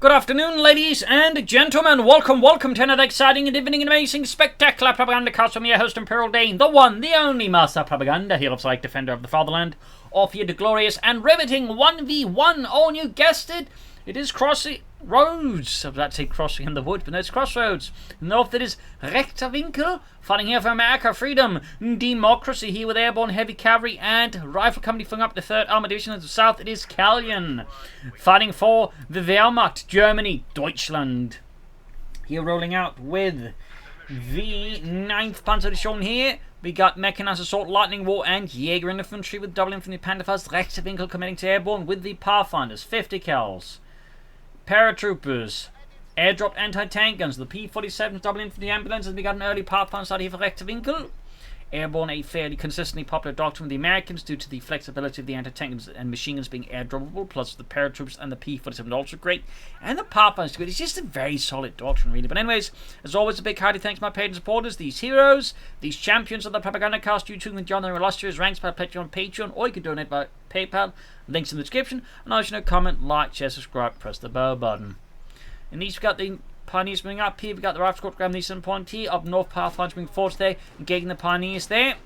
Good afternoon, ladies and gentlemen. Welcome to another exciting and evening and amazing, spectacular Propagandacast from your host, Imperial Dane, the one, the only Master Propaganda, here of like defender of the fatherland, off here the glorious and riveting 1v1. Oh, and you guessed it, it is Crossroads. I was about to say crossing in the wood, but no, it's Crossroads. North it is Rechter Winkel, fighting here for America, freedom, democracy, here with airborne heavy cavalry and rifle company filling up the 3rd Armored Division. To the south it is Calyon, fighting for the Wehrmacht, Germany, Deutschland. Here rolling out with the 9th Panzer Division here. We got Mechanized Assault, Lightning War, and Jaeger Infantry with double infantry Panthers. Rechter Winkel committing to airborne with the Pathfinders, 50 cals. Paratroopers, airdrop anti-tank guns, the P-47 double infantry ambulances. We got an early Pathfinder start here for Rechter Winkel. Airborne, a fairly consistently popular doctrine with the Americans due to the flexibility of the anti-tank guns and machine guns being airdroppable, plus the paratroopers and the P-47 also great. And the Pathfinder's good. It's just a very solid doctrine, really. But anyways, as always, a big hearty thanks to my paid supporters, these heroes, these champions of the Propagandacast. You too can join their illustrious ranks by pledging on Patreon, or you can donate by PayPal. Links in the description. And as you know, comment, like, share, subscribe, press the bell button. In these, we've got the Pioneers moving up here. We've got the Rifle Squad grabbing the eastern point here. Up north, Pathfinders moving forward there, engaging the Pioneers there.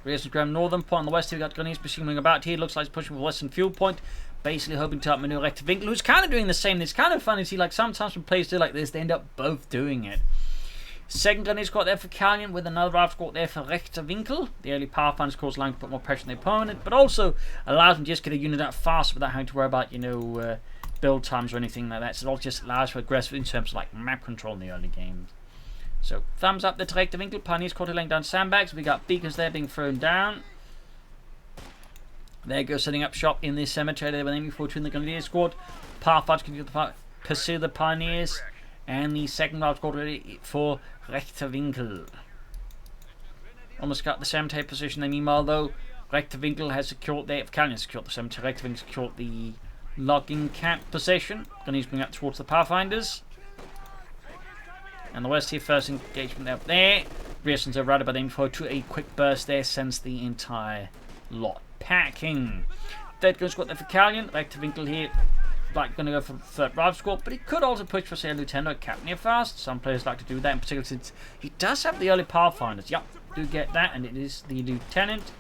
Rear's grabbing northern point. On the west here, we've got Gunneers machine moving about here. Looks like it's pushing for western fuel point. Basically hoping to outmaneuver Rechter Winkel, who's kind of doing the same. It's kind of funny to see, like, sometimes when players do like this, they end up both doing it. Second Gunneer squad there for Calyon, with another Rifle squad there for Rechter Winkel. The early Pathfinders cause allowing to put more pressure on the opponent, but also allows them to just get a unit out faster without having to worry about, build times or anything like that. So it all just allows for aggressive in terms of like map control in the early games. So thumbs up there to Rechter Winkel. Pioneers quarter laying down sandbags. We got beacons there being thrown down. There goes setting up shop in this cemetery there with aiming for between the Gunneer squad. Pathfinders can pursue the Pioneers. And the second large squad ready for Rechter Winkel. Almost got the cemetery position there. Meanwhile, though, Rechter Winkel has secured there. Calyon secured the cemetery. Rechter Winkel secured the logging camp position. Gunneers moving up towards the Pathfinders. And the west here, first engagement up there. Reasons are routed by the info to a quick burst there, sends the entire lot packing. Third gun squad there for Calyon. Rechter Winkel here. Like going to go for third rifle squad, but he could also push for say a lieutenant or captain here fast. Some players like to do that, in particular since he does have the early Pathfinders. Yep, do get that, and it is the lieutenant.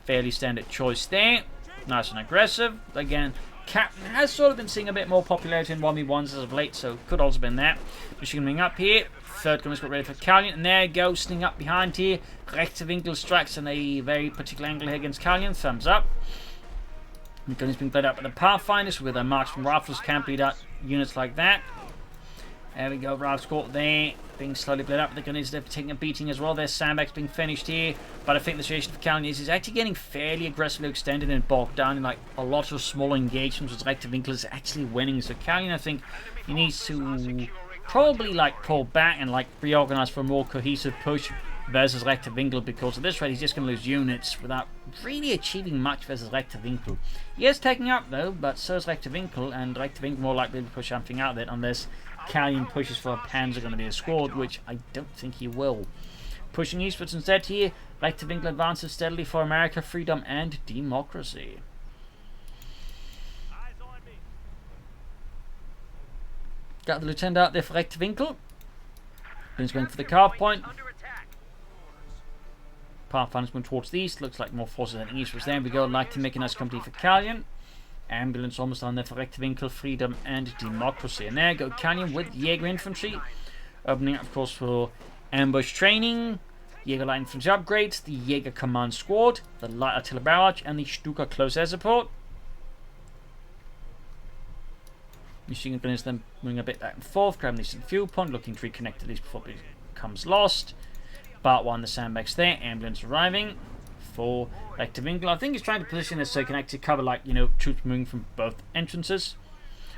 Fairly standard choice there. Nice and aggressive. Again, captain has sort of been seeing a bit more popularity in 1v1s as of late, so could also been that. Machine gunning up here. Third gun squad ready for Calyon, and there you go, sneaking up behind here. Rechter Winkel strikes in a very particular angle here against Calyon. Thumbs up. The gun is being played out by the Pathfinders with their marksman rifles, can't bleed out units like that. There we go, rifle squad there, being slowly played up. The gun is there taking a beating as well. Their sandbags being finished here, but I think the situation for Calyon is actually getting fairly aggressively extended and bogged down in like a lot of small engagements with Rechter Winkel is actually winning. So Calyon, I think, he needs to probably like pull back and like reorganize for a more cohesive push versus Rechter Winkel, because at this rate he's just going to lose units without really achieving much versus Rechter Winkel. He is taking up though, but so is Rechter Winkel, and Rechter Winkel more likely to push something out of it unless Calyon pushes for a Panzer going to be a squad, which I don't think he will. Pushing eastwards instead here, Rechter Winkel advances steadily for America, freedom and democracy. Got the lieutenant out there for Rechter Winkel. He's going for the carve point. Pathfinders moving towards the east. Looks like more forces than east. There we go. Like to make a nice company for Calyon. Ambulance almost on there for Rechter Winkel, freedom and democracy. And there go Calyon with Jaeger Infantry. Opening up, of course, for ambush training. Jaeger Light Infantry upgrades. The Jaeger Command Squad. The Light Artillery Barrage. And the Stuka Close Air Support. Machine gunners then moving a bit back and forth. Grabbing this fuel point. Looking to reconnect at least before it becomes lost. Part 1, the sandbags there. Ambulance arriving for Rechter Winkel. I think he's trying to position this so he can actually cover, like, troops moving from both entrances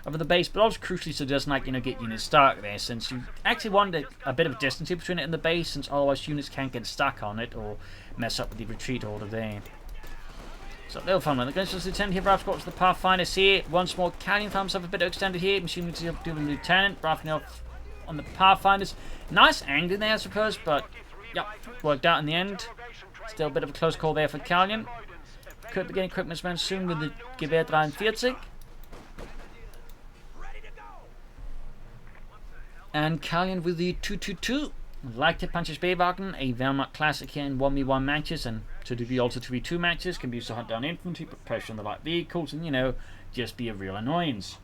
of the base, but also crucially so it doesn't, like, get units stuck there, since you actually want a bit of distance between it and the base, since otherwise units can't get stuck on it or mess up with the retreat order there. So little fun one. The Gunners Lieutenant here, Rifle Squad to the Pathfinders here. Once more, Calyon thumbs up a bit extended here. Machine to do the Lieutenant, Rifle off on the Pathfinders. Nice angle there, I suppose, but yep, worked out in the end. Still a bit of a close call there for Calyon. Could be getting equipment man soon with the Gewehr 43. And Calyon with the 222. Leichter Panzerwagen, a Wehrmacht classic here in 1v1 matches, and to be also 2v2 matches, can be used to hunt down infantry, put pressure on the light vehicles, and, you know, just be a real annoyance.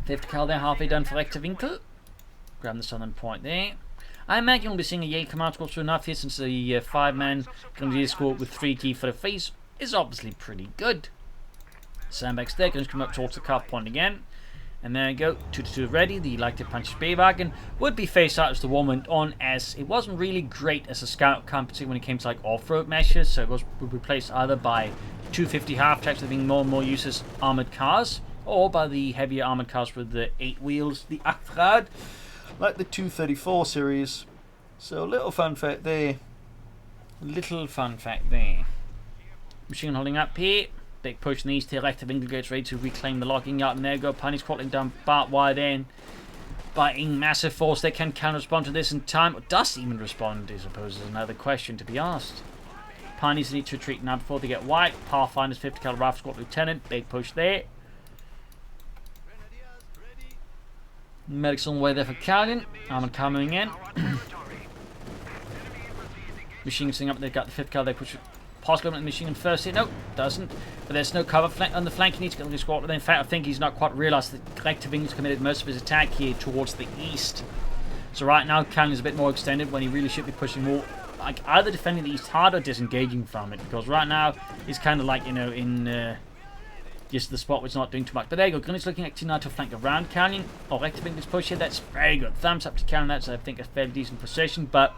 50 cal there, halfway done for Rechter Winkel. Grab the southern point there. I imagine we'll be seeing a Jaeger command squad soon enough here, since the 5-man grenadier squad with 3G for the face is obviously pretty good. Sandbags there, going to come up towards the cuff point again. And there you go, 2-2 ready. The Leichter Panzerwagen would be phased out as the war went on, as it wasn't really great as a scout company when it came to like off-road measures, so it would be replaced either by 250 half-tracks that being more and more used as armoured cars, or by the heavier armoured cars with the 8 wheels, the Achrad, like the 234 series. So little fun fact there. Machine holding up here. Big push in the east here. Rechter Winkel gets ready to reclaim the locking yard. And there you go. Pioneers crawling down barbed wire then. By in massive force, they can respond to this in time. Or does even respond, I suppose, is another question to be asked. Pioneers need to retreat now before they get wiped. Pathfinder's 50 cal rifle squad lieutenant. Big push there. Medics on the way there for Calyon. Armored coming in. Machine gun sitting up. They've got the 50 cal. They push. Possibly the machine gun first hit. No, doesn't. But there's no cover on the flank. He needs to get the squad. In fact, I think he's not quite realised that Rechter Winkel's committed most of his attack here towards the east. So right now, Calyon's a bit more extended when he really should be pushing more, like either defending the east hard or disengaging from it. Because right now, he's kind of like, you know, in just the spot where it's not doing too much. But there you go. Gunner's looking actually now to flank around Calyon. Oh, Rechter Winkel's push here. That's very good. Thumbs up to Calyon. That's, I think, a fairly decent position. But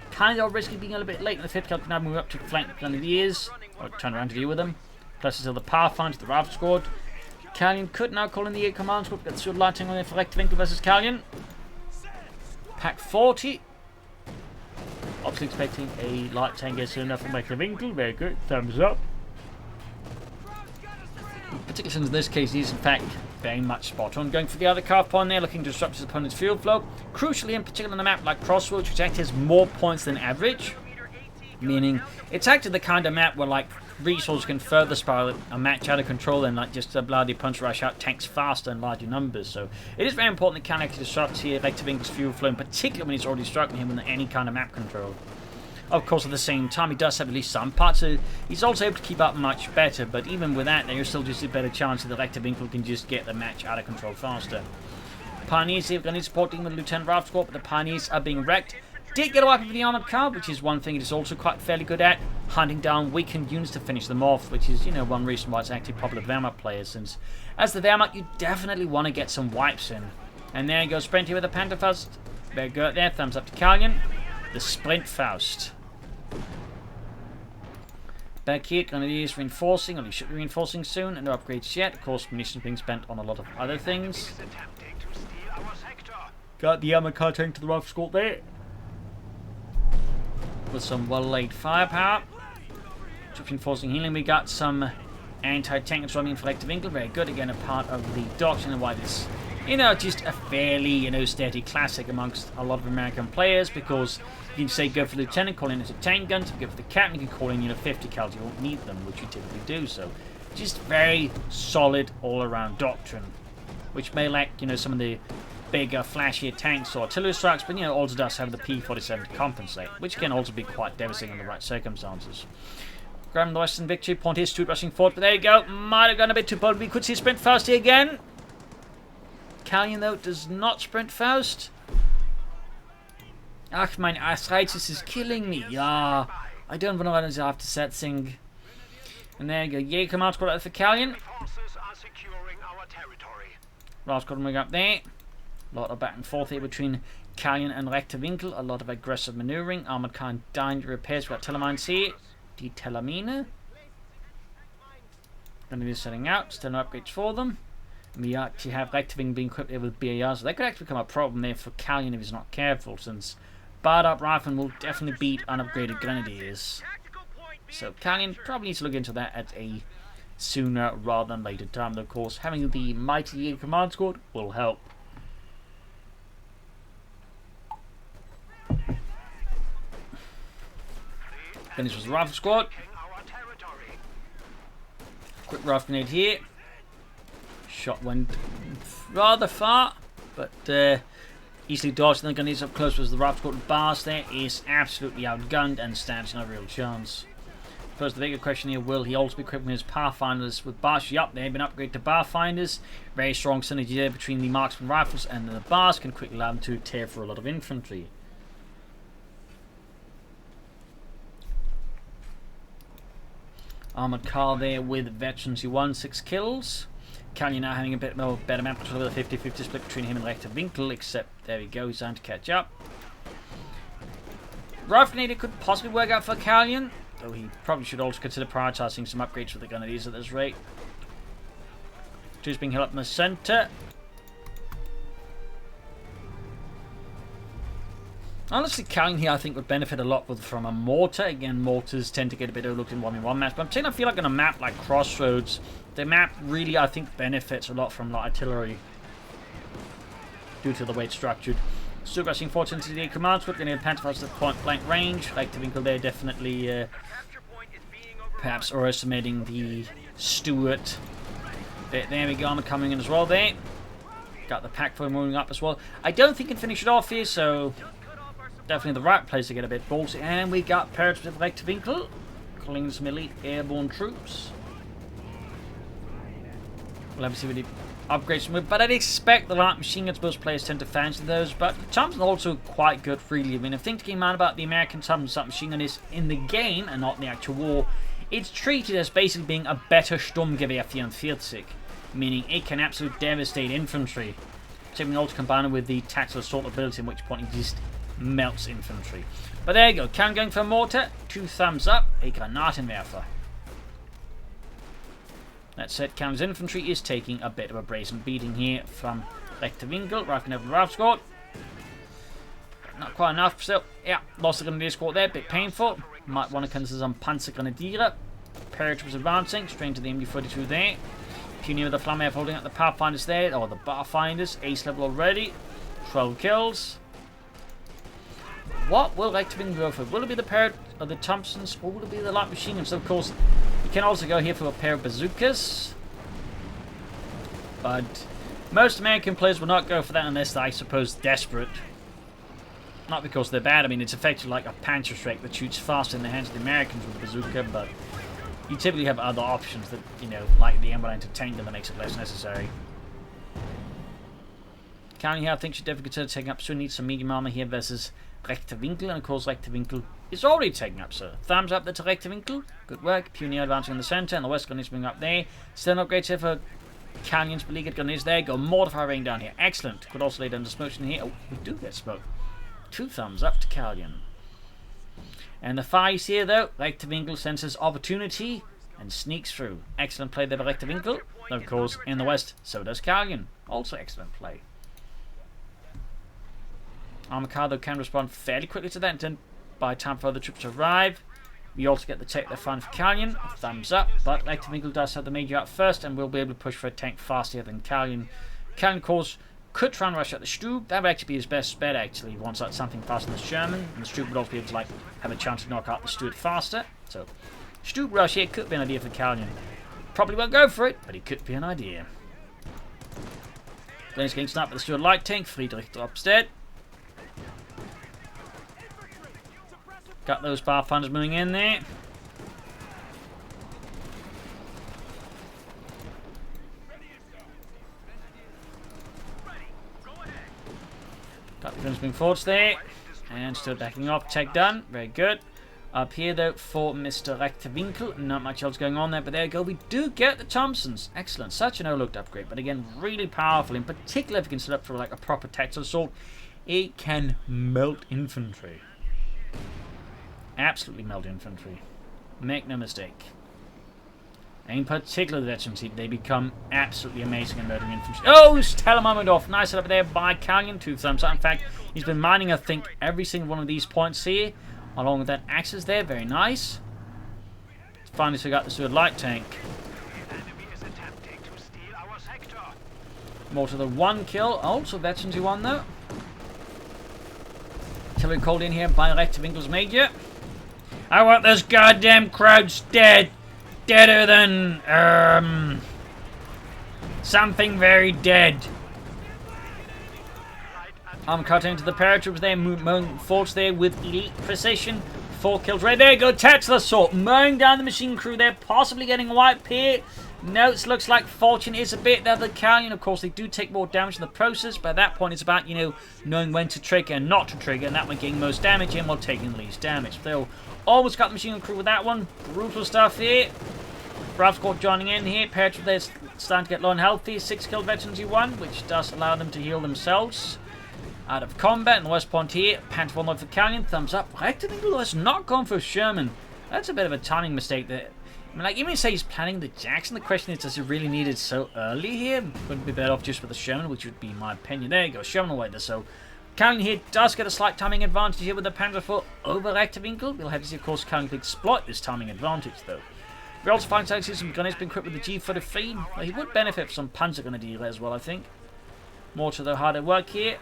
kind of risky being a little bit late in the 5th cal can now move up to flank the Grenadiers, or turn around to deal with them. Plus still the Pathfinder, the Rifle Squad. Calyon could now call in the command squad, get the sword lighting on there for Rechter Winkel versus Calyon. Pack 40. Obviously expecting a light tank soon enough from Rechter Winkel. Very good, thumbs up. Particularly since in this case he's in fact very much spot on. Going for the other carve point there, looking to disrupt his opponent's fuel flow. Crucially, in particular on a map like Crossroads, which actually has more points than average. Meaning, it's actually the kind of map where like resources can further spiral a match out of control and like just a bloody punch rush out tanks faster in larger numbers. So it is very important that can actually disrupt here Rechter Winkel's fuel flow, in particular when he's already struggling him with any kind of map control. Of course, at the same time, he does have at least some parts, so he's also able to keep up much better, but even with that, there is still just a better chance that Rechter Winkel can just get the match out of control faster. Pioneers here, going to supporting with Lieutenant Rifle Squad, but the Pioneers are being wrecked. Did get a wipe of the armoured car, which is one thing it is also quite fairly good at, hunting down weakened units to finish them off, which is, you know, one reason why it's actually popular with Wehrmacht players, since as the Wehrmacht, you definitely want to get some wipes in. And there you go, Sprint here with the Pantherfaust. Very good there, thumbs up to Calyon. The Sprint Faust. Back here, Grenadiers reinforcing, or they should be reinforcing soon, and no upgrades yet. Of course, munitions being spent on a lot of other things. Got the armored car tank to the Rifle Squad there. With some well-laid firepower. Troops reinforcing healing. We got some anti-tank and swarming for Rechter Winkel. Very good. Again, a part of the doctrine and why this, you know, just a fairly, you know, steady classic amongst a lot of American players, because you can say go for the lieutenant, call in as a tank gun. If you go for the captain, you can call in, you know, 50 cals. You won't need them, which you typically do. So, just very solid all-around doctrine, which may lack, you know, some of the bigger, flashier tanks or artillery strikes, but, you know, also does have the P-47 to compensate, which can also be quite devastating in the right circumstances. Grabbing the Western victory point here, Stuart rushing forward, but there you go. Might have gone a bit too bold. We could see sprint fast here again. Calyon, though, does not sprint fast. Ach, mein arthritis is killing me. Yeah, I don't know what I have to set thing. And there you go. Jaeger command squad out for Calyon. Last squad moving up there. A lot of back and forth here between Calyon and Rechter Winkel. A lot of aggressive maneuvering. Armored car and dying repairs. We've got telemines here. Die Telamine. Going to be setting out. Still no upgrades for them. And we actually have Rechter Winkel being equipped here with BARs. So that could actually become a problem there for Calyon if he's not careful, since barred up riflemen will definitely beat unupgraded grenadiers. So Calyon probably needs to look into that at a sooner rather than later time. Though, of course, having the mighty Jaeger command squad will help. Finish was the rifle squad. Quick rifle grenade here. Shot went rather far. But easily dodging the gunnies up close as the Rapscourt Bars there is absolutely outgunned and stands no real chance. First, the bigger question here, will he also be equipping his Pathfinders with bars? Yup, they've been upgraded to Pathfinders. Very strong synergy there between the marksman rifles and the bars can quickly allow them to tear through a lot of infantry. Armoured car there with veterans who won 6 kills. Calyon now having a bit more better map control with a 50-50 split between him and Rechter Winkel, except there we go, he's trying to catch up. Rifle could possibly work out for Calyon, though he probably should also consider prioritising some upgrades for the Grenadiers at this rate. Two's being held up in the centre. Honestly, Calyon here I think would benefit a lot from a mortar. Again, mortars tend to get a bit overlooked in 1v1 maps, but I'm saying I feel like on a map like Crossroads, the map really I think benefits a lot from artillery due to the way it's structured. Still rushing forward into the commands, but going to Panther's at point blank range. Like the Winkel there, definitely perhaps overestimating the Stuart. There we go, armor coming in as well there. Got the pack for moving up as well. I don't think he can finish it off here, so definitely the right place to get a bit ballsy. And we got Parrots with Rechter Winkel, calling in some elite airborne troops. We'll have to see what he upgrades them with, but I'd expect the light machine guns most players tend to fancy those, but Thompson's also quite good really. I mean, the thing to keep in mind about the American Thompson machine gun is in the game, and not in the actual war, it's treated as basically being a better Sturmgewehr 44, meaning it can absolutely devastate infantry. So we also combine it with the tactical assault ability, in which point it just melts infantry. But there you go, Calyon going for a mortar, 2 thumbs up, a Granatenwerfer. That said, Calyon's infantry is taking a bit of a brazen beating here from Rechter Winkel, rifling over the Rapscourt. Not quite enough, still. Yeah, lost the Grenadier squad there, a bit painful. Might want to consider some Panzergrenadiere. Parrot was advancing, straight into the MD-42 there. Pioneer with the Flamme holding up the Pathfinders there, or the Barfinders, ace level already. 12 kills. What will Rechter Winkel go for? Will it be the Parrot or the Thompsons, or will it be the light machine guns? So of course, you can also go here for a pair of bazookas. But most American players will not go for that unless they're, I suppose, desperate. Not because they're bad, I mean, it's effectively like a Panzerschreck that shoots faster in the hands of the Americans with a bazooka, but you typically have other options that, you know, like the M190 tank gun that makes it less necessary. Calyon here, I think, should definitely consider taking up. Soon needs some medium armor here versus Rechter Winkel, and of course, Rechter Winkel is already taking up, so thumbs up there to Rechter Winkel. Good work. Pioneer advancing in the centre, and the West gun is moving up there. Still an upgrade here for Calyon's beleaguered gun is there. Go mortar rain down here. Excellent. Could also lay down the smoke in here. Oh, we do get smoke. 2 thumbs up to Calyon. And the fives here, though. Rechter Winkel senses opportunity and sneaks through. Excellent play there by Rechter Winkel. Of course, in the west, so does Calyon. Also excellent play. Armor car, though, can respond fairly quickly to that, and by the time for other troops to arrive. We also get the tech they're fine for Calyon. Thumbs up, but Rechter Winkel does have the major out first, and we'll be able to push for a tank faster than Calyon. Calyon, of course, could try and rush out the Stube. That would actually be his best bet, actually. He wants something faster than the Sherman, and the Stube would also be able to have a chance to knock out the Stuart faster. So, Stube rush here could be an idea for Calyon. Probably won't go for it, but it could be an idea. Glen's getting sniped by the Stuart light tank. Friedrich drops dead. Got those Pathfinders moving in there. Got the guns moving forwards there. And still backing off. Tech done. Very good. Up here, though, for Mr. Rechter Winkel. Not much else going on there, but there you go. We do get the Thompsons. Excellent. Such an overlooked upgrade. But again, really powerful. In particular, if you can set up for like a proper tactical assault, it can melt infantry. Absolutely melt infantry. Make no mistake. In particular, the veterans, they become absolutely amazing in murdering infantry. Oh, Telemomadov. Nice setup there by Calyon. 2 thumbs up. In fact, he's been mining, I think, every single one of these points here. Along with that axis there. Very nice. Finally, we got the Stuart light tank. More to the 1 kill. Also, veterans who won, though. Artillery called in here by Rechter Winkel's major. I want those goddamn crowds dead. Deader than, something very dead. I'm cutting into the paratroops there, mowing forwards there with elite precision. 4 kills right there. Go Tetzel assault, mowing down the machine crew there, possibly getting wiped here. Notes looks like fortune is a bit of the Calyon. Of course, they do take more damage in the process, but at that point it's about, you know, knowing when to trigger and not to trigger, and that one getting most damage in while taking the least damage. Still, almost got the machine crew with that one. Brutal stuff here. Bravo squad joining in here. Paratroops there starting to get low and healthy. 6 killed veterans U1, which does allow them to heal themselves out of combat. In the West Point here, Panther 4 for Calyon, thumbs up. Rechter has not gone for Sherman. That's a bit of a timing mistake there. I mean, like, even say he's planning the Jackson, the question is, does he really need it so early here? Wouldn't be better off just with the Sherman, which would be my opinion. There you go, Sherman away there. So, Calyon here does get a slight timing advantage here with the Panther 4 over Rechter Winkel. We'll have to see, of course, Calyon can exploit this timing advantage, though. We also find out some grenades being equipped with the G43. Well, he would benefit from some Panzer Grenadier as well, I think. More to the harder work here.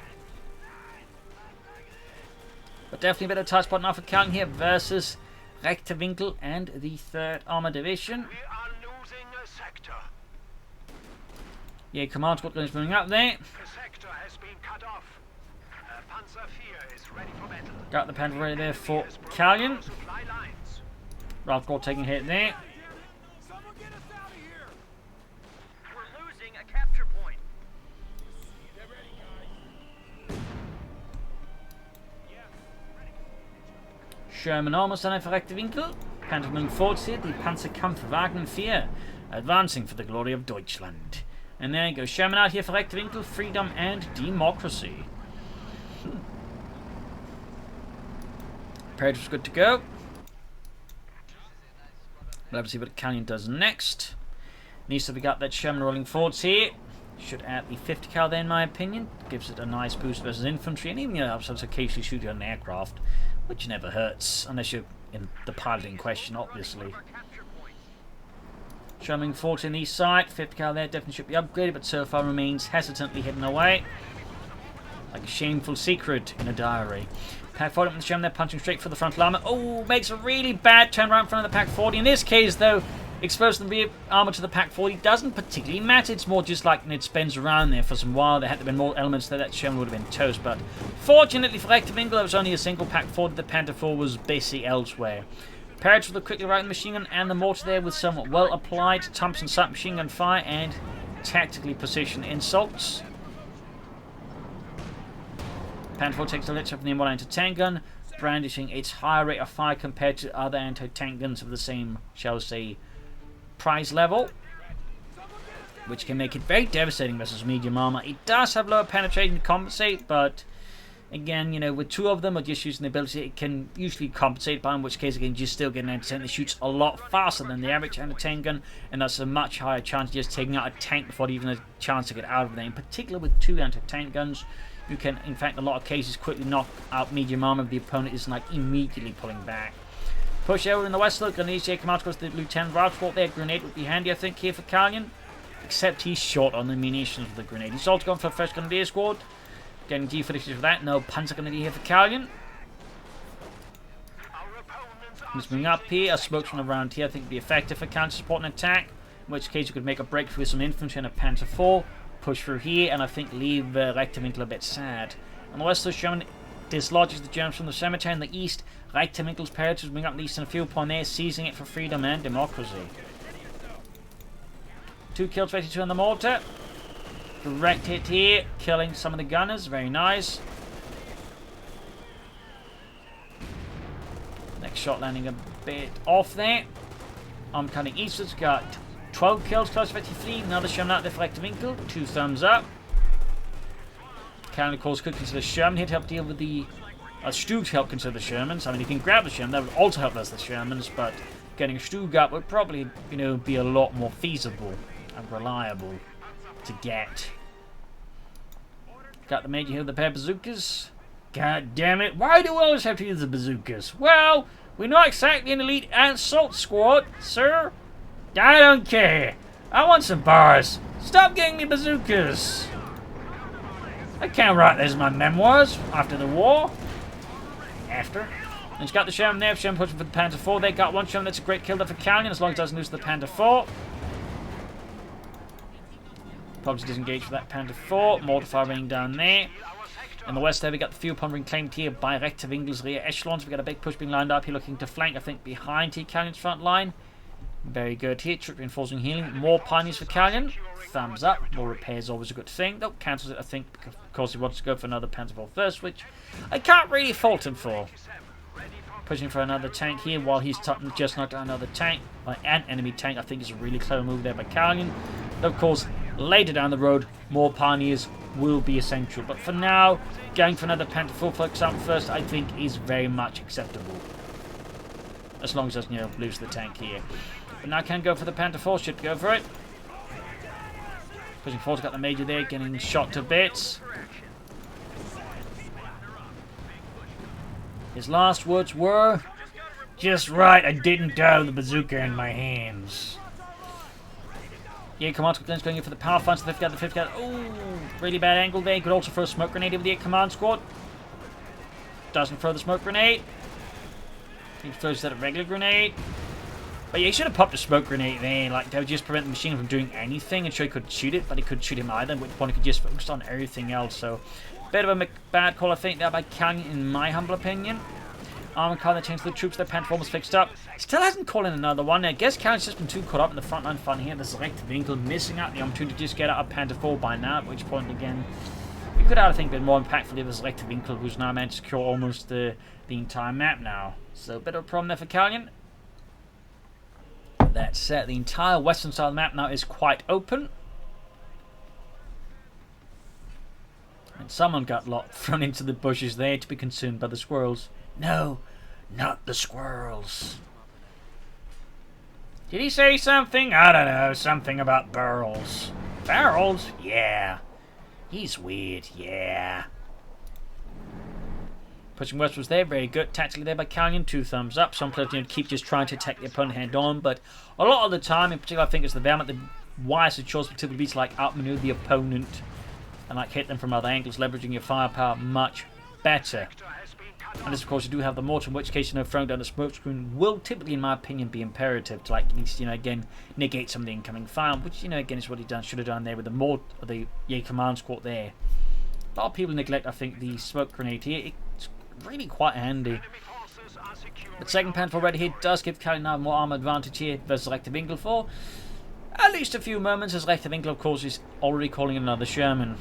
But definitely a bit of a tight spot now for Calyon here versus Rechter Winkel and the 3rd Armored Division. We are losing a sector. Yeah, command squad is moving up there. The sector has been cut off. Panzer IV is ready for battle. Got the Panther ready there for Calyon. Supply lines. Ralph Gore taking a hit there. Someone get us out of here. We're losing a capture point. Get ready, guys. Sherman almost done it for Rechter Winkel. Panther moving forward here. The Panzerkampfwagen 4 advancing for the glory of Deutschland. And there you go. Sherman out here for Rechter Winkel. Freedom and democracy. Paratroop's good to go. We'll have to see what Calyon does next. Needs to be got that Sherman rolling forwards here. Should add the 50 cal there, in my opinion. Gives it a nice boost versus infantry, and even, you know, sometimes occasionally shoot at an aircraft, which never hurts, unless you're in the pilot in question, obviously. Sherman forward in the east side. 50 cal there definitely should be upgraded, but so far remains hesitantly hidden away. Like a shameful secret in a diary. Pack 40 with the Sherman there, punching straight for the frontal armor. Oh, makes a really bad turn right in front of the Pack 40. In this case, though, exposing the rear armor to the Pack 40 doesn't particularly matter. It's more just like it spins around there for some while. There had to have been more elements there that Sherman would have been toast. But fortunately for Rechter Winkel, there was only a single Pack 40. The Panther 4 was basically elsewhere. Paratroopers with a quickly right machine gun and the mortar there with some well applied Thompson submachine gun fire and tactically positioned insults. Panther 4 takes the lift from the M1 anti-tank gun, brandishing its higher rate of fire compared to other anti-tank guns of the same, shall we say, price level, which can make it very devastating versus medium armor. It does have lower penetration to compensate, but again, you know, with 2 of them or just using the ability, it can usually compensate, but in which case, again, you still get an anti-tank that shoots a lot faster than the average anti-tank gun, and that's a much higher chance of just taking out a tank before even a chance to get out of there. In particular, with 2 anti-tank guns, you can, in fact, in a lot of cases, quickly knock out medium armor if the opponent isn't like immediately pulling back. Push over in the west, look, Grenadier command goes to the Lieutenant Routfort there. Grenade would be handy, I think, here for Calyon. Except he's short on the munitions of the grenade. He's also gone for a first Grenadier squad. Getting G-footage for that. No Panzer Grenadier here for Calyon. He's moving up here. A smoke from around here I think would be effective for counter support and attack. In which case you could make a breakthrough with some infantry and a Panther 4. Push through here and I think leave Rechter Winkel a bit sad. On the west, the Sherman dislodges the Germans from the cemetery. In the east, Rechter Winkel's paratroopers bring up the eastern field point there, seizing it for freedom and democracy. 2 kills, 22 on the mortar. Direct hit here, killing some of the gunners. Very nice. Next shot landing a bit off there. I'm cutting eastwards. Got 12 kills, close to 53. Another Sherman out there for Rechter Winkel. 2 thumbs up. Calyon, of course, could consider Sherman here to help deal with the Stug to help consider the Shermans. I mean, you can grab the Sherman, that would also help us the Shermans, but getting a Stug up would probably, you know, be a lot more feasible and reliable to get. Got the Major here with the pair of bazookas. God damn it, why do we always have to use the bazookas? Well, we're not exactly an elite assault squad, sir. I don't care. I want some bars. Stop getting me bazookas. I can't write those in my memoirs after the war. After. And it's got the Sherman there. Sherman pushing for the Panther 4. They got one Sherman. That's a great kill there for Calyon as long as it doesn't lose the Panther 4. Probably disengage for that Panther 4. Mortar fire raining down there. In the west there, we got the fuel pond claimed here by Rechter Winkel's rear echelons. We got a big push being lined up here, looking to flank, I think, behind here Calyon's front line. Very good here. Troop reinforcing healing. More pioneers for Calyon. Thumbs up. More repairs, always a good thing. Nope, cancels it, I think, because of course he wants to go for another Panzerval first, which I can't really fault him for. Pushing for another tank here while he's just knocked out another tank. Like an enemy tank, I think is a really clever move there by Calyon. Of course, later down the road, more pioneers will be essential. But for now, going for another Panther 4 for example first, I think is very much acceptable. As long as doesn't, lose the tank here. But now can go for the Panther 4, should go for it. Pushing forward, got the Major there, getting shot to bits. His last words were, "Just right, I didn't die with the bazooka in my hands." Yeah, command squad's going in for the power flanks. The fifth guy. Oh, really bad angle there. He could also throw a smoke grenade over the command squad. Doesn't throw the smoke grenade. He throws that a regular grenade. But yeah, he should have popped a smoke grenade there. Like, that would just prevent the machine from doing anything. And sure, he could shoot it, but he couldn't shoot him either. At which point, he could just focus on everything else. So, bit of a bad call, I think, there by Calyon, in my humble opinion. Armor car that changed the troops. Their Panther almost fixed up. Still hasn't called in another one. I guess Calyon's just been too caught up in the frontline fun here. There's Rechter Winkel missing out the opportunity to just get out of Panther 4 by now. At which point, again, we could have, I think, been more impactful if it was Rechter Winkel, who's now managed to secure almost the entire map now. So, a bit of a problem there for Calyon. That said, the entire western side of the map now is quite open. And someone got thrown into the bushes there to be consumed by the squirrels. No, not the squirrels. Did he say something? I don't know, something about barrels. Barrels? Yeah. He's weird, yeah. Pushing westwards there, very good. Tactically there by Calyon, 2 thumbs up. Some players keep just trying to attack the opponent head on, but a lot of the time, in particular I think it's the Wehrmacht, the wisest choice would typically be to outmaneuver the opponent and hit them from other angles, leveraging your firepower much better. And this, of course, you do have the mortar, in which case, throwing down the smoke screen will typically, in my opinion, be imperative to, at least, again, negate some of the incoming fire, which, again, is what he should have done there with the mortar, the Jaeger command squad there. A lot of people neglect, I think, the smoke grenade here. It's really quite handy. But second Panther already here does give Calyon now more armor advantage here versus Rechter Winkel for at least a few moments, as Rechter Winkel, of course, is already calling another Sherman.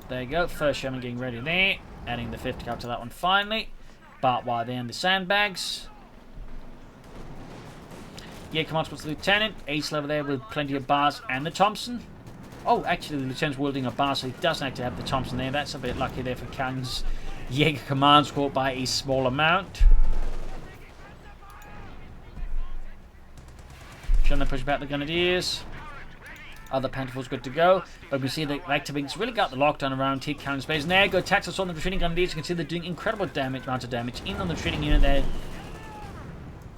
There you go, first Sherman getting ready there. Adding the 5th cal to that one finally. Barbed wire there in the sandbags. Yeah, command squad's lieutenant. Ace level there with plenty of bars and the Thompson. Oh, actually the lieutenant's wielding a bar, so he doesn't actually have the Thompson there. That's a bit lucky there for Calyon's Jaeger command squad by a small amount. Trying to push back the Grenadiers. Other Panther's good to go, but we see that Rechter Winkel's really got the lockdown around here, Calyon's base. And there you go, attacks on the retreating Grenadiers. You can see they're doing incredible amount of damage in on the retreating unit there.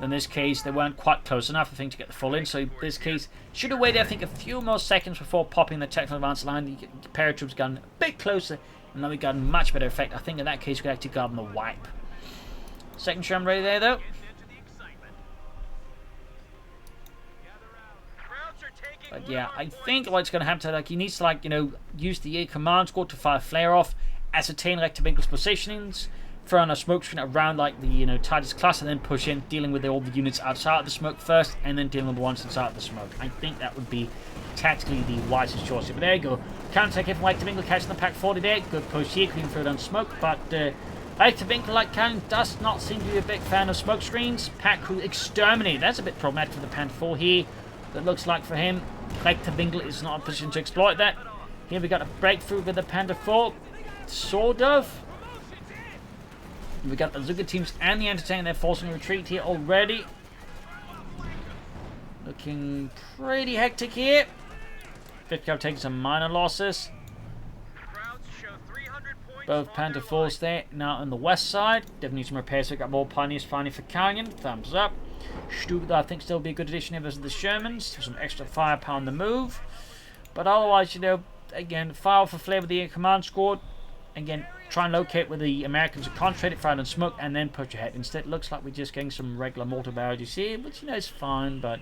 In this case, they weren't quite close enough, I think, to get the full in. So in this case, should have waited, I think, a few more seconds before popping the technical advance line. The paratroops gotten a bit closer, and then we got a much better effect. I think in that case, we could actually got them the wipe. Second Sherman ready there, though. But yeah, I think what's going to happen to he needs to use the Jaeger command squad to fire flare off, ascertain Rechter Winkel's positionings, throw on a smoke screen around the tightest cluster, and then push in, dealing with all the units outside of the smoke first, and then dealing with the ones inside of the smoke. I think that would be tactically the wisest choice. But there you go. Counter-attack here from Rechter Winkel, catching the Pack 40 there. Good push here, couldn't throw down smoke, but Rechter Winkel, like Calyon, does not seem to be a big fan of smoke screens. Pack crew exterminated. That's a bit problematic for the Panther 4 here. That looks like for him, Rechter Winkel is not in a position to exploit that. Here we got a breakthrough with the Panther 4, sort of. We got the Bazooka teams and the anti-tank. They're forcing a retreat here already. Looking pretty hectic here. 5th cal taking some minor losses. Both Panther 4s there now on the west side. Definitely need some repairs. So we got more pioneers finally for Calyon. Thumbs up. Stuber, I think, still be a good addition here versus the Shermans. Some extra firepower on the move. But otherwise, again, fire for flare with the command squad. Again, try and locate where the Americans are concentrated, fire and smoke, and then push ahead. Instead, it looks like we're just getting some regular mortar barrages here, which, is fine, but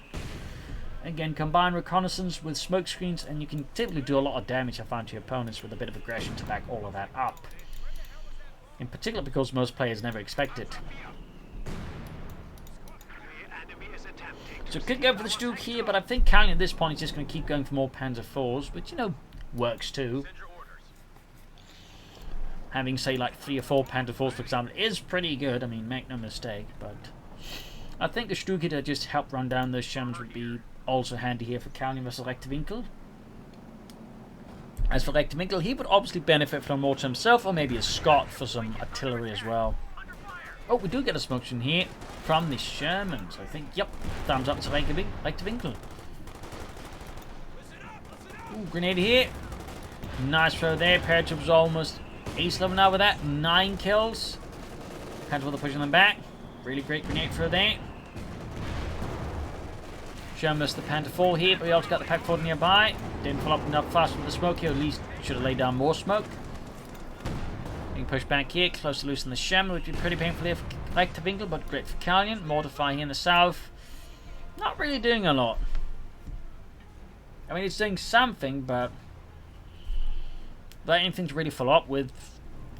Again, combine reconnaissance with smoke screens, and you can typically do a lot of damage, I find, to your opponents with a bit of aggression to back all of that up. In particular because most players never expect it. So could go for the Stuke here, but I think Calyon at this point is just going to keep going for more Panzer IVs, which, you know, works too. Having, say, like 3 or 4 Panzer IVs, for example, is pretty good. I mean, make no mistake, but I think the Stuke to just help run down those Shermans would be also handy here for Calyon versus Rechter Winkel. As for Rechter Winkel, he would obviously benefit from a mortar himself, or maybe a Scott for some artillery as well. Oh, we do get a smoke screen here from the Shermans, I think. Yep, thumbs up to Rechter Winkel. Ooh, grenade here. Nice throw there. Paratroopers almost ace level now with that. 9 kills. Had to pushing them back. Really great grenade throw there. Sherman missed the Panther 4 here, but we also got the Pack 4 nearby. Didn't pull up enough fast with the smoke here, at least should have laid down more smoke. Being pushed back here, close to losing the Sherman, which would be pretty painful here for Rechter Winkel, but great for Calyon. Mortify here in the south. Not really doing a lot. I mean, it's doing something, but without anything to really follow up with,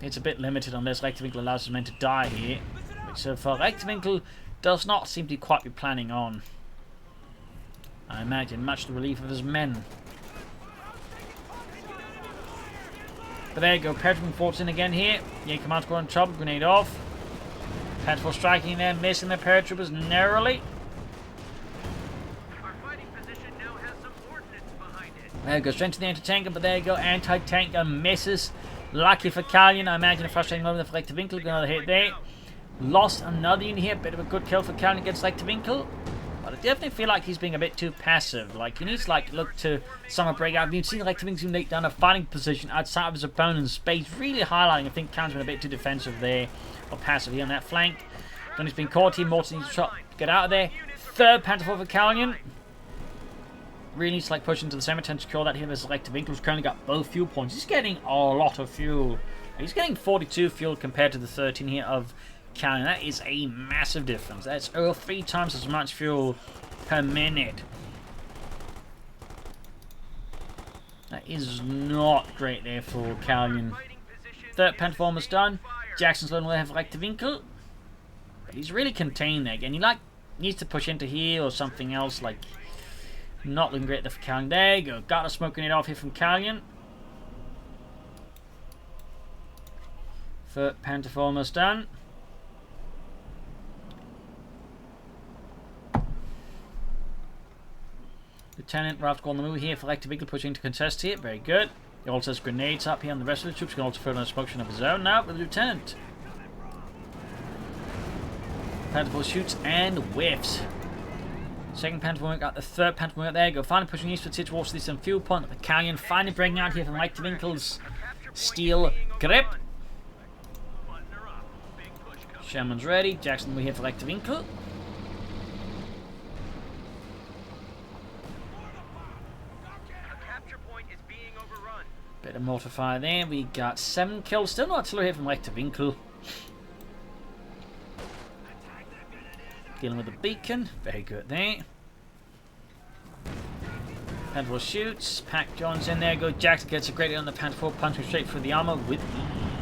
it's a bit limited unless Rechter Winkel allows his men to die here. Which so far Rechter Winkel does not seem to quite be planning on. I imagine, much to the relief of his men. But there you go, Paratroop forts in again here. Yeah, command squad in trouble, grenade off. Panther striking there, missing the paratroopers narrowly. Our fighting position now has some ordnance behind it. There you go, straight to the anti-tanker, but there you go, anti-tanker misses. Lucky for Calyon, I imagine a frustrating moment for Rechter Winkel, another hit there. Lost another unit here, bit of a good kill for Calyon against Rechter Winkel. But I definitely feel like he's being a bit too passive. Like, he needs to, like, look to summer breakout. You've seen Rechter Winkel lay down a fighting position outside of his opponent's space, really highlighting. I think Calyon's been a bit too defensive there, or passive here on that flank. Then he's been caught here. Morton needs to get out of there. Third Panther 4 for Calyon. Really needs to, like, push into the cemetery and secure that here versus Rechter Winkel, who's currently got both fuel points. He's getting a lot of fuel. He's getting 42 fuel compared to the 13 here of Calyon. That is a massive difference. That's over 3 times as much fuel per minute. That is not great there for Calyon. Third Panther almost done. Jackson's learning where for Rechter Winkel. But he's really contained there again. He needs to push into here or something else. Like, not looking great there for Calyon. There you go. Got a smoke grenade off here from Calyon. Third Panther almost done. Lieutenant Raft on the move here for Rechter Winkel, pushing to contest here. Very good. He also has grenades up here on the rest of the troops. He can also throw on a smoke screen of his own now with the Lieutenant. Panther shoots and whiffs. Second Panther got the third Panther. There you go. Finally pushing eastward towards this fuel point. The Calyon finally breaking out here from Rechter Winkel's steel grip. Sherman's ready. Jackson will here for Rechter Winkel. Bit of mortar fire there. We got 7 kills. Still no artillery here from Rechter Winkel. Dealing with the beacon. Very good there. Panther shoots. Pack John's in there. Go Jackson gets a great hit on the Panther 4, punching straight through the armor with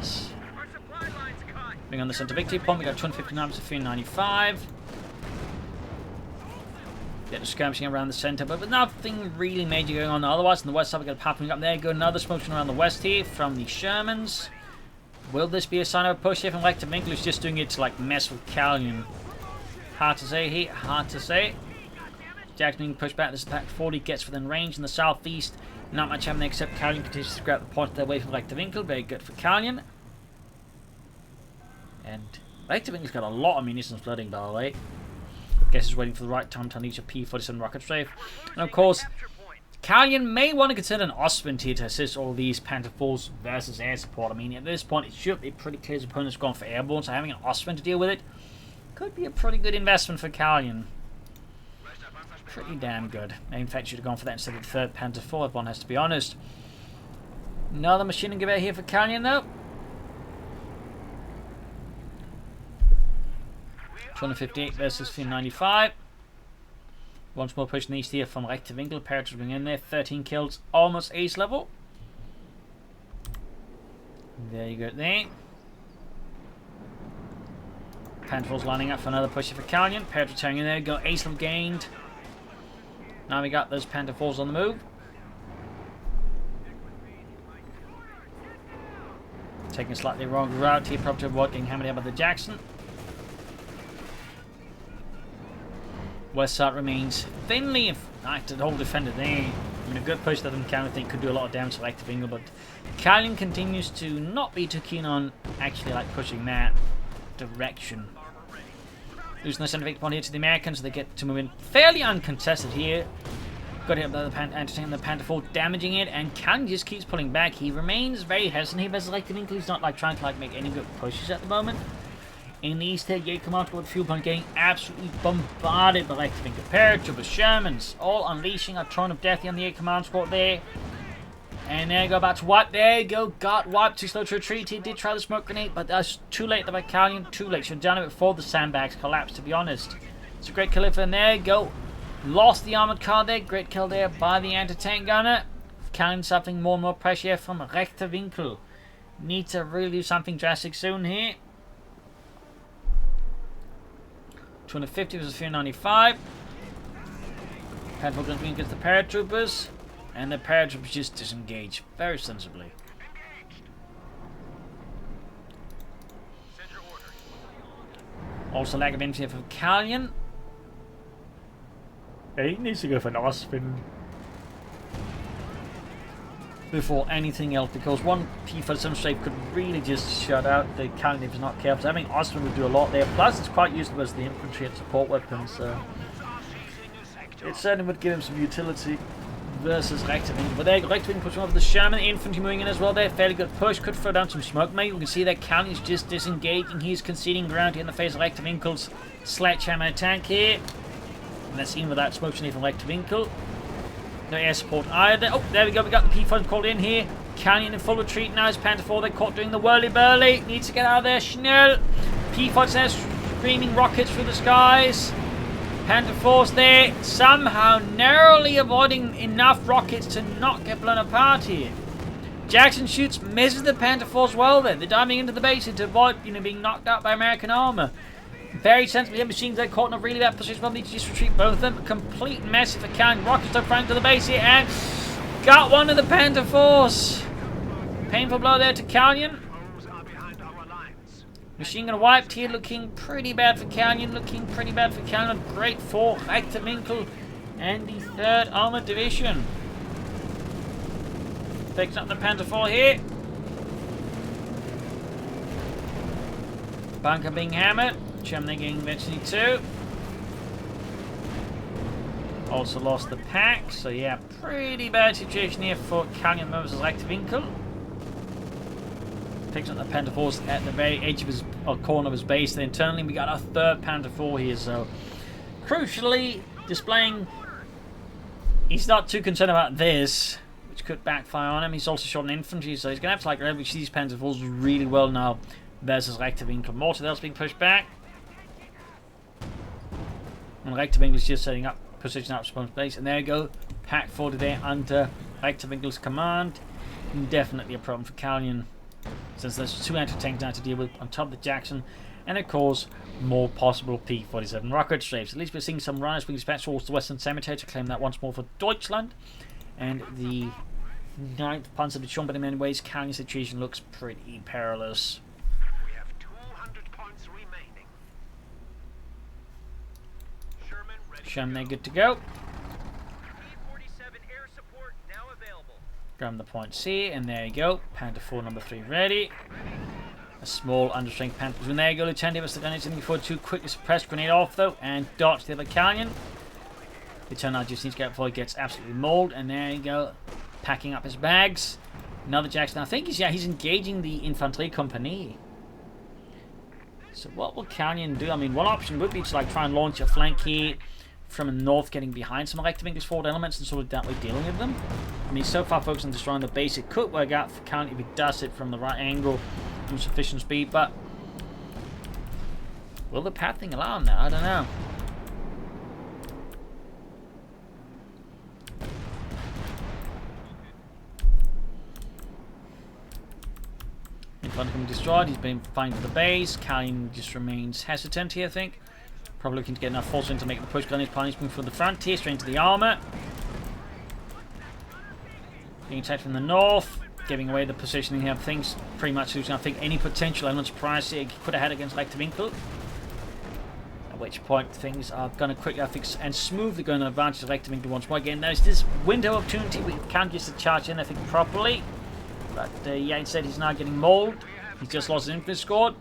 ease. Being on the center victory point, we got 259 to 395. Get the skirmishing around the center, but with nothing really major going on otherwise. On the west side, we got a popping up there. Go another smoke around the west here from the Shermans. Will this be a sign of a push here from Rechter Winkel, who's just doing it to like mess with Calyon? Hard to say here, hard to say. Jackson being pushed back. This attack 40 gets within range in the southeast. Not much happening except Calyon continues to grab the point away from Rechter Winkel. Very good for Calyon. And Rechter Winkel's got a lot of munitions flooding, by the way. Guess he's waiting for the right time to unleash a P-47 rocket strafe. And of course, Calyon may want to consider an Ostwind here to assist all these Panther 4s versus air support. I mean, at this point, it should be pretty clear his opponent's gone for airborne, so having an Ostwind to deal with it could be a pretty good investment for Calyon. Pretty damn good. In fact, should have gone for that instead of the third Panther 4, if one has to be honest. Another machine gun gewehr here for Calyon, though. 258 versus 395. Once more pushing east here from Rechter Winkel. Paratroopers going in there. 13 kills. Almost ace level. There you go there. Panther's lining up for another push for Calyon. Paratroopers turning in there. Got ace level gained. Now we got those Panther 4s on the move. Taking a slightly wrong route here, probably to avoid getting hammered out by the Jackson. West side remains thinly acted, whole defender there. I mean, a good push that them kind of think could do a lot of damage to Rechter Winkel, but Calyon continues to not be too keen on actually like pushing that direction. Losing the center point here to the Americans, they get to move in fairly uncontested here. Got hit by the entertaining the Panther 4, damaging it, and Calyon just keeps pulling back. He remains very hesitant here versus Rechter Winkel. He's not like trying to like make any good pushes at the moment. In the east here, Jaeger Infantry with fuel point getting absolutely bombarded by Rechter Winkel. Paratroopers, Shermans, all unleashing a ton of death on the Jaeger Command Squad there. And there you go, about to wipe. There you go, got wiped. Too slow to retreat. He did try the smoke grenade, but that's too late by Calyon. Too late. Should have done it before the sandbags collapsed, to be honest. It's a great kill for him. There you go. Lost the armored car there. Great kill there by the anti-tank gunner. Calyon suffering more and more pressure from Rechter Winkel. Need to really do something drastic soon here. 250 versus 395. Panther goes against the paratroopers. And the paratroopers just disengage very sensibly. Also lack of infantry from Calyon. He needs to go for an R-spin before anything else, because one P-47 strafe could really just shut out the Calyon if he's not careful. So I think R-spin would do a lot there. Plus, it's quite useful as the infantry and support weapons. So it certainly would give him some utility versus Rechter Winkel. But there, Rechter Winkel pushing over the Sherman. Infantry moving in as well there. Fairly good push. Could throw down some smoke, mate. We can see that Calyon is just disengaging. He's conceding ground here in the face of Rechter Winkel's sledgehammer attack here. And that's even without smoke from Rechter Winkel. No air support either. Oh, there we go. We got the P-4 called in here. Calyon in full retreat now. His Panther 4, they're caught doing the whirly-burly. Needs to get out of there. Schnell. P-4's there screaming rockets through the skies. Panther 4's there. Somehow narrowly avoiding enough rockets to not get blown apart here. Jackson shoots, misses the Panther 4's well then. They're diving into the base to avoid being knocked out by American armor. Very sensible machines. They're caught in a really bad position. Well, they need to just retreat both of them. A complete mess if it can. Rockets are flying to the base here and got one of the Panther 4s. Painful blow there to Calyon. Machine gun wiped here, looking pretty bad for Calyon. Great for Rechter Winkel and the 3rd Armored Division. Picks up the Panther 4 here. Bunker being hammered. Chumney getting eventually too. Also lost the pack, so yeah, pretty bad situation here for Calyon versus Rechter Winkel. Picks up the Panther 4s at the very edge of his corner of his base. Then internally we got our 3rd Panther 4 here, so crucially displaying he's not too concerned about this, which could backfire on him. He's also short on infantry, so he's gonna have to like leverage these Panther 4s really well now versus Rechter Winkel. Mortadell's being pushed back. And Rechter Winkel's just setting up position up spawn base, and there you go. Pack 40 there under Rechter Winkel's command. Definitely a problem for Calyon, since there's 2 anti-tanks now to deal with on top of the Jackson, and of course more possible P-47 rocket strafes. At least we're seeing some runners being dispatched towards the Western Cemetery to claim that once more for Deutschland. And the 9th Panzer Division, but in many ways Calyon's situation looks pretty perilous. We have 200 points remaining. Sherman, they're good to go. P-47 air support now available. Grab the point C, and there you go. Panther 4 number 3 ready. A small understrength Panther. And there you go, Lieutenant Davis, the gun before too quickly suppressed grenade off though, and dodge the other Calyon. Lieutenant just needs to get before he gets absolutely mauled, and there you go. Packing up his bags. Another Jackson. I think he's engaging the infantry company. So what will Calyon do? I mean, one option would be to like try and launch a flank here from the north, getting behind some Rechter Winkel's forward elements and sort of that way dealing with them. I mean, so far focused on destroying the base. It could work out for Calyon if he does it from the right angle with sufficient speed, but will the pathing allow him that? I don't know. Front can be destroyed. He's been fine to the base. Calyon just remains hesitant here, I think. Probably looking to get enough force in to make the push. Gun his planning moving from the front here, straight into the armor. Being attacked from the north, giving away the positioning here. Things pretty much losing, I think, any potential. I'm not surprised he could have had against Winkel. At which point things are going to quickly, I think, and smoothly go in advantage of Winkel once more. Again, there's this window of opportunity. We can't just charge in, I think, properly. But yeah, instead he's now getting mauled. He's just lost his infantry squad.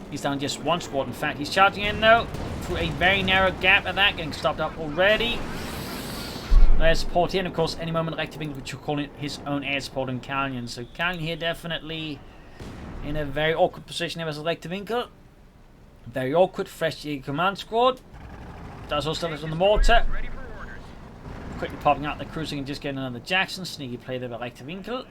He's down just one squad. In fact, he's charging in though through a very narrow gap at that, getting stopped up already. Air support here, and of course, any moment Rechter, which you're calling his own air support in Calyon. So Calyon here definitely in a very awkward position here as Rechter. Very awkward, fresh Jaeger command squad. Does also live on the mortar. Quickly popping out the cruising and just getting another Jackson. Sneaky play there by Rechter.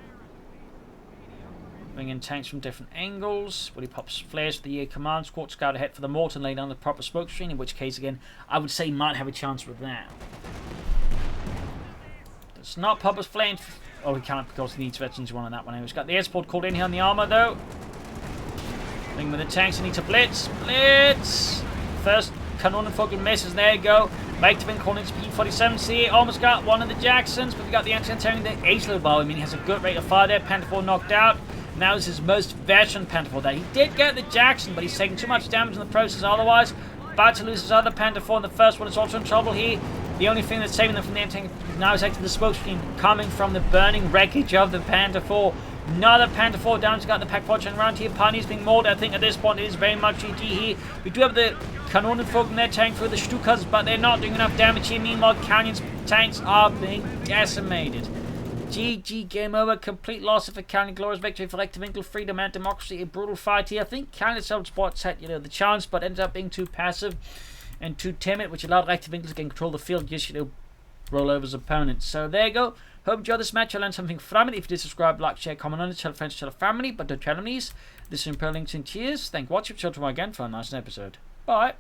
Bring in tanks from different angles. But he pops flares for the Jaeger command squad. Scout ahead for the mortar and lay down the proper smoke screen. In which case, again, I would say he might have a chance with that. It's not Popper's flame. Oh, he can't because he needs veterans one on that one. He's got the air support called in here on the armor though. Thing with the tanks, he needs a blitz. Blitz! First cannon and fucking misses. There you go. Rechter calling his P-47 here. Almost got one of the Jacksons, but we got the anti-tank the ace-low bar. I mean, he has a good rate of fire there. Panther 4 knocked out. Now is his most veteran Panther 4 there. He did get the Jackson, but he's taking too much damage in the process otherwise. About to lose his other Panther 4 in the first one. It's also in trouble here. The only thing that's saving them from the anti-tank now is actually the smoke screen coming from the burning wreckage of the Panther 4. Another Panther 4 down. He's got the pack fortune around here. Pioneer's being mauled. I think at this point it is very much GG here. We do have the Kanonenfolk in their tank through the Stukas, but they're not doing enough damage here. Meanwhile, Calyon's tanks are being decimated. GG, game over. Complete loss of a Calyon. Glorious victory for Rechter, freedom and democracy. A brutal fight here. I think Calyon itself spots had the chance, but ended up being too passive and too timid, which allowed Rechter to gain control of the field, just roll over his opponents. So there you go. Hope you enjoyed this match. I learned something from it. If you did, subscribe, like, share, comment on it, tell friends, tell family, but don't tell enemies. This is Imperial Links and cheers. Thank you for watching. Till tomorrow again for a nice episode. Bye.